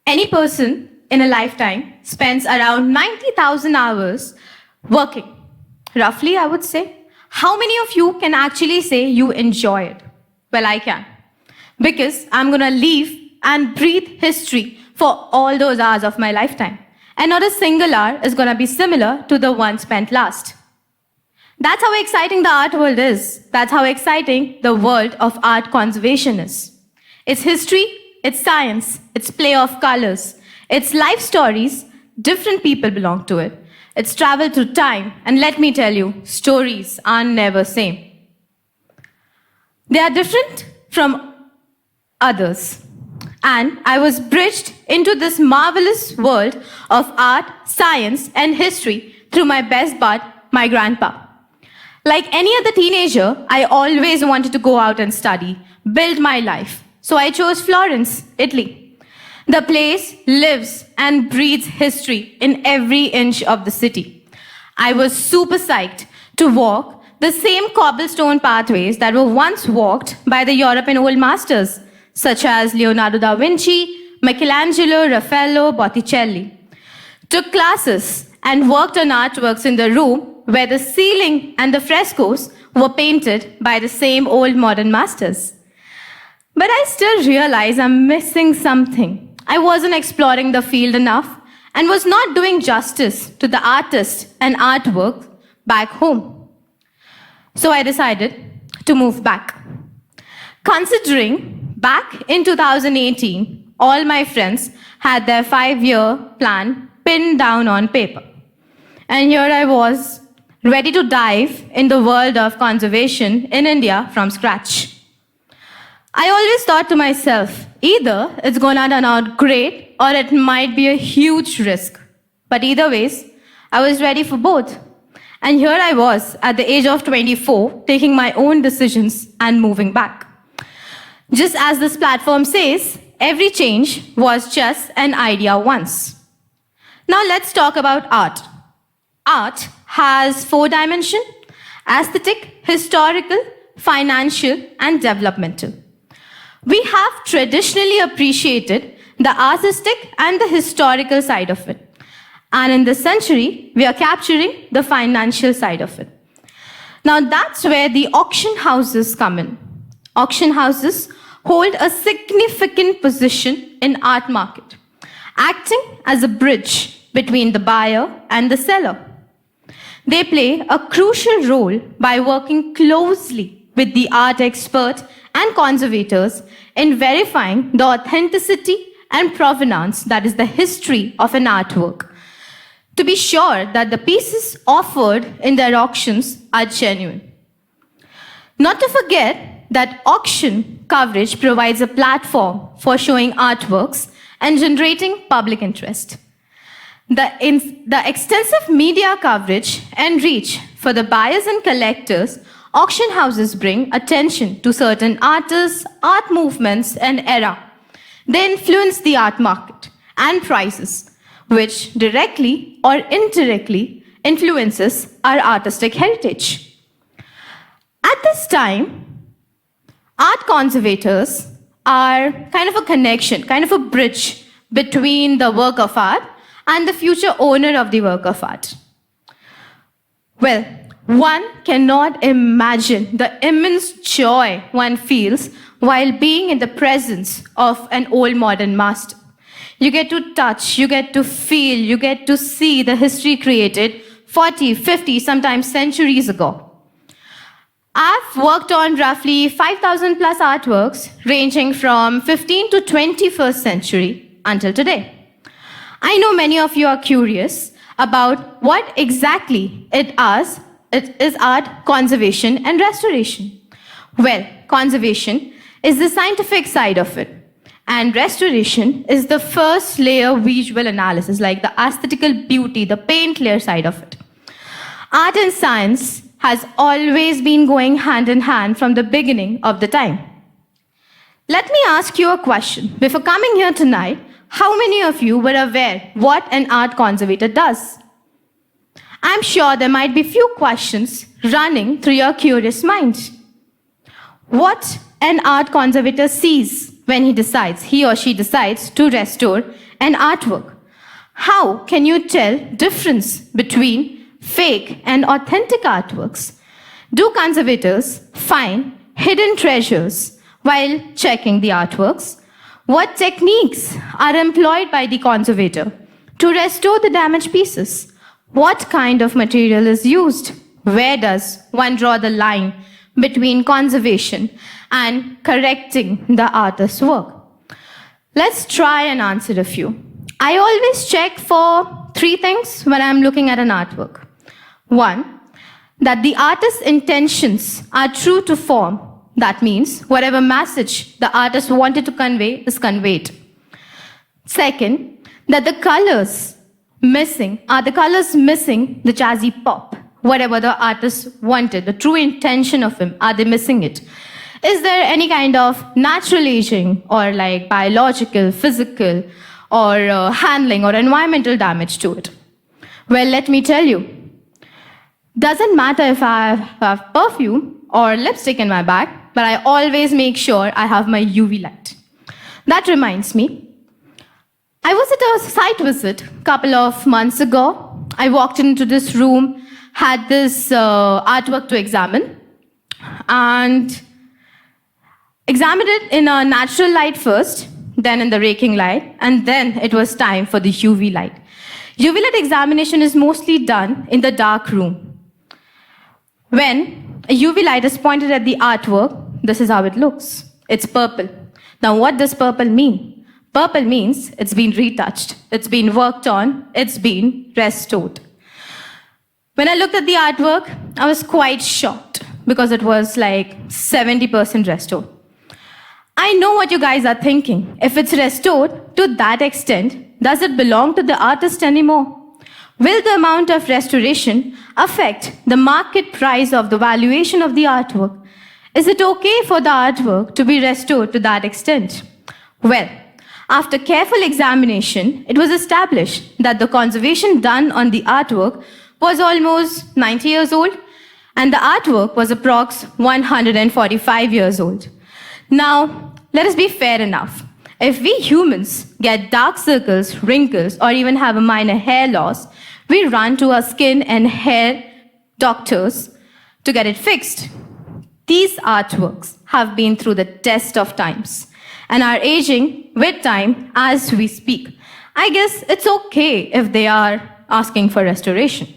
Any person in a lifetime spends around 90,000 hours working. Roughly, I would say. How many of you can actually say you enjoy it? Well, I can. Because I'm going to live and breathe history for all those hours of my lifetime. And not a single hour is going to be similar to the one spent last. That's how exciting the art world is. That's how exciting the world of art conservation is. It's history, it's science, it's play of colors, it's life stories, different people belong to it. It's travel through time, and let me tell you, stories are never same. They are different from others. And I was bridged into this marvelous world of art, science, and history through my best bud, my grandpa. Like any other teenager, I always wanted to go out and study, build my life. So I chose Florence, Italy. The place lives and breathes history in every inch of the city. I was super psyched to walk the same cobblestone pathways that were once walked by the European old masters, such as Leonardo da Vinci, Michelangelo, Raffaello, Botticelli. Took classes and worked on artworks in the room where the ceiling and the frescoes were painted by the same old modern masters. But I still realize I'm missing something. I wasn't exploring the field enough and was not doing justice to the artist and artwork back home. So I decided to move back. Considering back in 2018, all my friends had their 5-year plan pinned down on paper. And here I was, ready to dive in the world of conservation in India from scratch. I always thought to myself, either it's gonna turn out great or it might be a huge risk. But either ways, I was ready for both. And here I was at the age of 24, taking my own decisions and moving back. Just as this platform says, every change was just an idea once. Now let's talk about art. Art has 4 dimensions: aesthetic, historical, financial, and developmental. We have traditionally appreciated the artistic and the historical side of it. And in this century, we are capturing the financial side of it. Now that's where the auction houses come in. Auction houses hold a significant position in art market, acting as a bridge between the buyer and the seller. They play a crucial role by working closely with the art expert and conservators in verifying the authenticity and provenance, that is the history of an artwork, to be sure that the pieces offered in their auctions are genuine. Not to forget that auction coverage provides a platform for showing artworks and generating public interest. The extensive media coverage and reach for the buyers and collectors, auction houses bring attention to certain artists, art movements, and era. They influence the art market and prices, which directly or indirectly influences our artistic heritage. At this time, art conservators are kind of a connection, kind of a bridge between the work of art and the future owner of the work of art. Well, one cannot imagine the immense joy one feels while being in the presence of an old modern master. You get to touch, you get to feel, you get to see the history created 40, 50, sometimes centuries ago. I've worked on roughly 5,000 plus artworks ranging from 15th to 21st century until today. I know many of you are curious about what exactly it is art conservation and restoration. Well, conservation is the scientific side of it, and restoration is the first layer visual analysis, like the aesthetical beauty, the paint layer side of it. Art and science has always been going hand in hand from the beginning of the time. Let me ask you a question. Before coming here tonight, how many of you were aware what an art conservator does? I'm sure there might be few questions running through your curious mind. What an art conservator sees when he or she decides to restore an artwork. How can you tell difference between fake and authentic artworks? Do conservators find hidden treasures while checking the artworks? What techniques are employed by the conservator to restore the damaged pieces? What kind of material is used? Where does one draw the line between conservation and correcting the artist's work? Let's try and answer a few. I always check for 3 things when I'm looking at an artwork. 1, that the artist's intentions are true to form. That means whatever message the artist wanted to convey is conveyed. 2, that the colors missing the jazzy pop. Whatever the artist wanted, the true intention of him, are they missing it? Is there any kind of natural aging or like biological, physical, or handling or environmental damage to it? Well, let me tell you, doesn't matter if I have perfume or lipstick in my bag, but I always make sure I have my UV light. That reminds me, I was at a site visit a couple of months ago. I walked into this room, had this artwork to examine, and examined it in a natural light first, then in the raking light, and then it was time for the UV light. UV light examination is mostly done in the dark room. When a UV light is pointed at the artwork, this is how it looks. It's purple. Now, what does purple mean? Purple means it's been retouched, it's been worked on, it's been restored. When I looked at the artwork, I was quite shocked because it was like 70% restored. I know what you guys are thinking. If it's restored to that extent, does it belong to the artist anymore? Will the amount of restoration affect the market price of the valuation of the artwork? Is it okay for the artwork to be restored to that extent? Well, after careful examination, it was established that the conservation done on the artwork was almost 90 years old, and the artwork was approx 145 years old. Now, let us be fair enough. If we humans get dark circles, wrinkles, or even have a minor hair loss, we run to our skin and hair doctors to get it fixed. These artworks have been through the test of times and are aging with time as we speak. I guess it's okay if they are asking for restoration.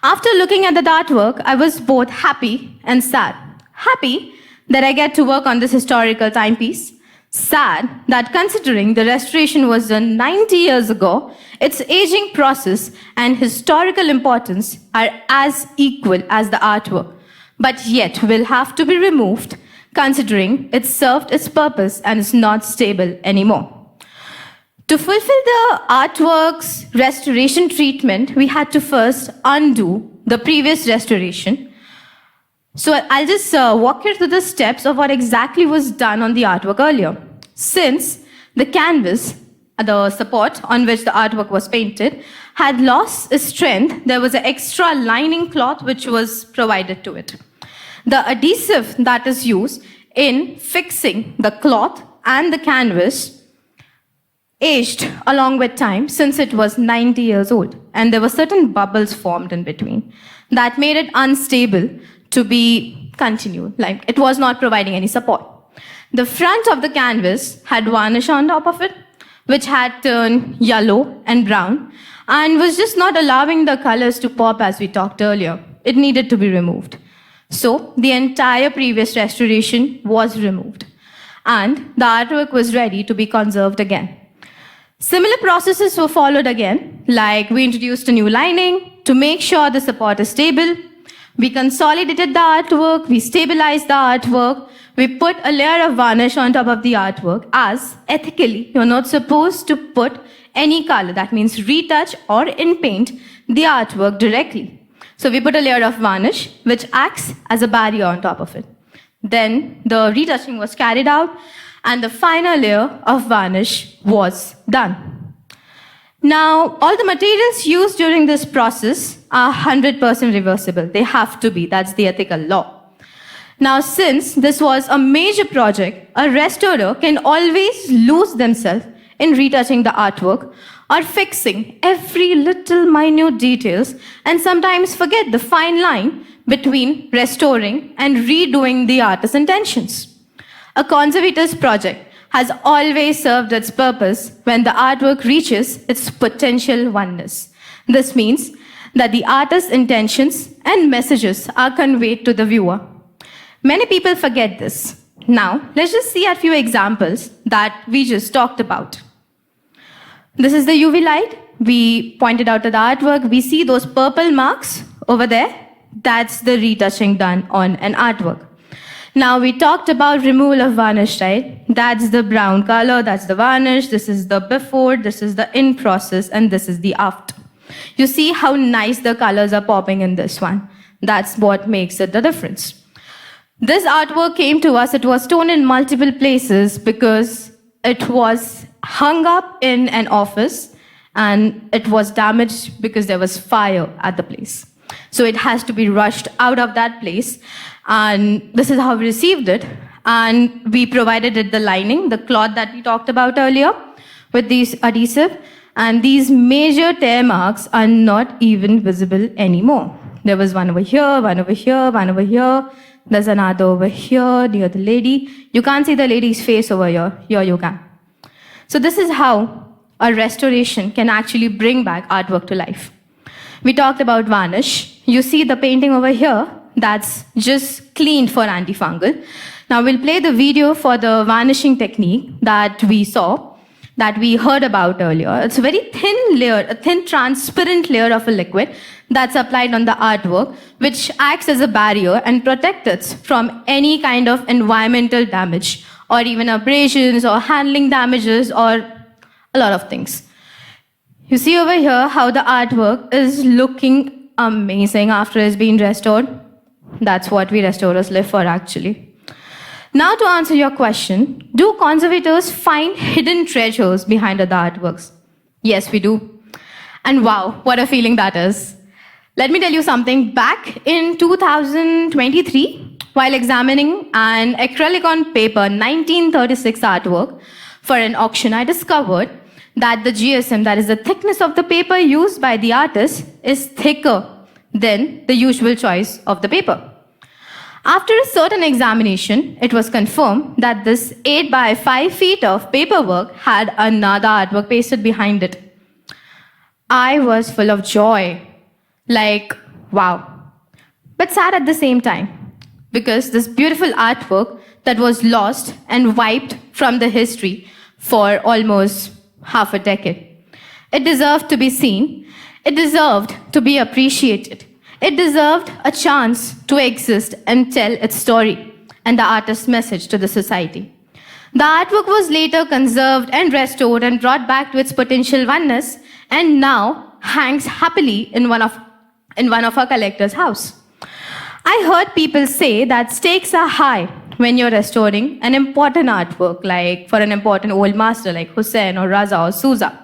After looking at the artwork, I was both happy and sad. Happy that I get to work on this historical timepiece. Sad that considering the restoration was done 90 years ago, its aging process and historical importance are as equal as the artwork, but yet will have to be removed considering it served its purpose and is not stable anymore. To fulfill the artwork's restoration treatment, we had to first undo the previous restoration. So I'll just walk you through the steps of what exactly was done on the artwork earlier. Since the canvas, the support on which the artwork was painted, had lost its strength, there was an extra lining cloth which was provided to it. The adhesive that is used in fixing the cloth and the canvas aged along with time since it was 90 years old, and there were certain bubbles formed in between that made it unstable to be continued, like it was not providing any support. The front of the canvas had varnish on top of it, which had turned yellow and brown and was just not allowing the colors to pop as we talked earlier. It needed to be removed. So the entire previous restoration was removed and the artwork was ready to be conserved again. Similar processes were followed again, like we introduced a new lining to make sure the support is stable. We consolidated the artwork, we stabilized the artwork, we put a layer of varnish on top of the artwork, as ethically you're not supposed to put any color, that means retouch or in-paint the artwork directly. So we put a layer of varnish which acts as a barrier on top of it. Then the retouching was carried out and the final layer of varnish was done. Now, all the materials used during this process are 100% reversible. They have to be. That's the ethical law. Now, since this was a major project, a restorer can always lose themselves in retouching the artwork or fixing every little minute details and sometimes forget the fine line between restoring and redoing the artist's intentions. A conservator's project has always served its purpose when the artwork reaches its potential oneness. This means that the artist's intentions and messages are conveyed to the viewer. Many people forget this. Now, let's just see a few examples that we just talked about. This is the UV light. We pointed out to the artwork. We see those purple marks over there. That's the retouching done on an artwork. Now, we talked about removal of varnish, right? That's the brown color, that's the varnish, this is the before, this is the in process, and this is the after. You see how nice the colors are popping in this one. That's what makes it the difference. This artwork came to us, it was torn in multiple places because it was hung up in an office and it was damaged because there was fire at the place. So it has to be rushed out of that place. And this is how we received it. And we provided it the lining, the cloth that we talked about earlier with these adhesive. And these major tear marks are not even visible anymore. There was one over here, one over here, one over here. There's another over here near the lady. You can't see the lady's face over here. Here you can. So this is how a restoration can actually bring back artwork to life. We talked about varnish. You see the painting over here, that's just cleaned for antifungal. Now we'll play the video for the varnishing technique that we saw, that we heard about earlier. It's a very thin layer, a thin transparent layer of a liquid that's applied on the artwork, which acts as a barrier and protects it from any kind of environmental damage or even abrasions or handling damages or a lot of things. You see over here how the artwork is looking amazing after it's been restored. That's what we restorers live for, actually. Now to answer your question, do conservators find hidden treasures behind the artworks? Yes, we do. And wow, what a feeling that is. Let me tell you something. Back in 2023, while examining an acrylic on paper 1936 artwork for an auction, I discovered that the GSM, that is the thickness of the paper used by the artist, is thicker than the usual choice of the paper. After a certain examination, it was confirmed that this 8 by 5 feet of paperwork had another artwork pasted behind it. I was full of joy, like, wow, but sad at the same time, because this beautiful artwork that was lost and wiped from the history for almost half a decade. It deserved to be seen. It deserved to be appreciated. It deserved a chance to exist and tell its story and the artist's message to the society. The artwork was later conserved and restored and brought back to its potential oneness and now hangs happily in one of our collector's house. I heard people say that stakes are high when you're restoring an important artwork, like for an important old master like Hussein or Raza or Souza.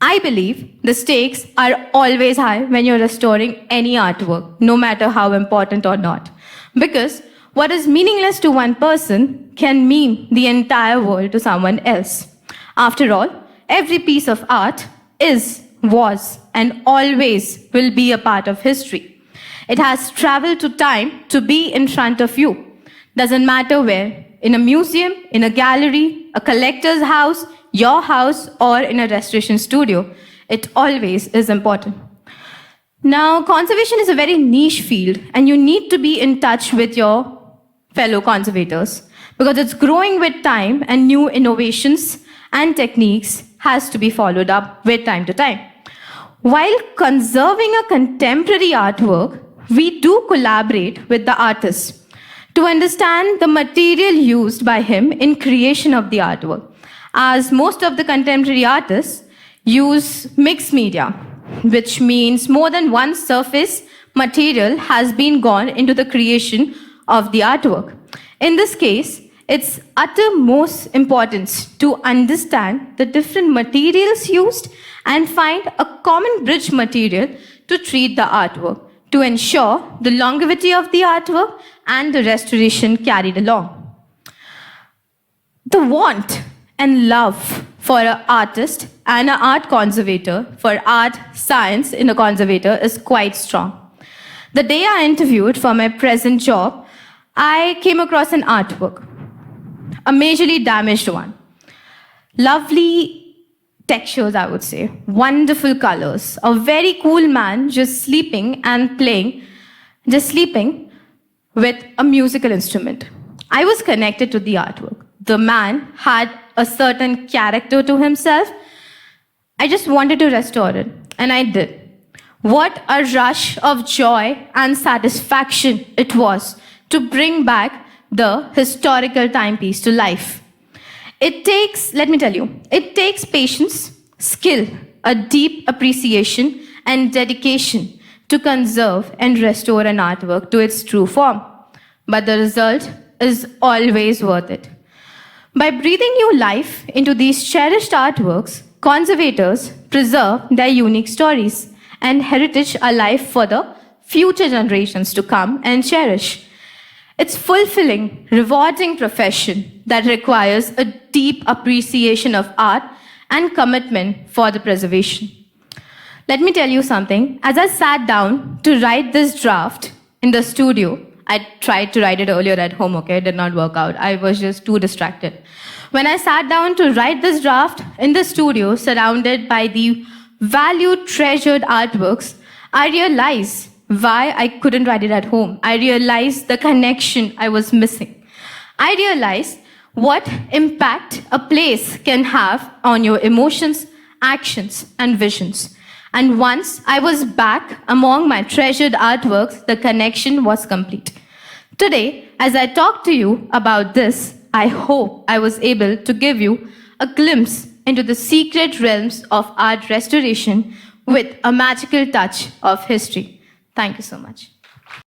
I believe the stakes are always high when you're restoring any artwork, no matter how important or not. Because what is meaningless to one person can mean the entire world to someone else. After all, every piece of art is, was, and always will be a part of history. It has traveled to time to be in front of you. Doesn't matter where, in a museum, in a gallery, a collector's house, your house, or in a restoration studio, it always is important. Now, conservation is a very niche field, and you need to be in touch with your fellow conservators because it's growing with time and new innovations and techniques has to be followed up with time to time. While conserving a contemporary artwork, we do collaborate with the artist to understand the material used by him in creation of the artwork, as most of the contemporary artists use mixed media, which means more than one surface material has been gone into the creation of the artwork. In this case, it's uttermost importance to understand the different materials used and find a common bridge material to treat the artwork, to ensure the longevity of the artwork and the restoration carried along. The want and love for an artist and an art conservator, for art science in a conservator, is quite strong. The day I interviewed for my present job, I came across an artwork, a majorly damaged one. Lovely textures, I would say, wonderful colors, a very cool man just sleeping and playing, just sleeping with a musical instrument. I was connected to the artwork. The man had a certain character to himself. I just wanted to restore it, and I did. What a rush of joy and satisfaction it was to bring back the historical timepiece to life. It takes, let me tell you, it takes patience, skill, a deep appreciation, and dedication to conserve and restore an artwork to its true form. But the result is always worth it. By breathing new life into these cherished artworks, conservators preserve their unique stories and heritage alive for the future generations to come and cherish. It's fulfilling, rewarding profession that requires a deep appreciation of art and commitment for the preservation. Let me tell you something. As I sat down to write this draft in the studio, I tried to write it earlier at home, okay? It did not work out. I was just too distracted. When I sat down to write this draft in the studio, surrounded by the valued, treasured artworks, I realized why I couldn't write it at home. I realized the connection I was missing. I realized what impact a place can have on your emotions, actions, and visions. And once I was back among my treasured artworks, the connection was complete. Today, as I talk to you about this, I hope I was able to give you a glimpse into the secret realms of art restoration with a magical touch of history. Thank you so much.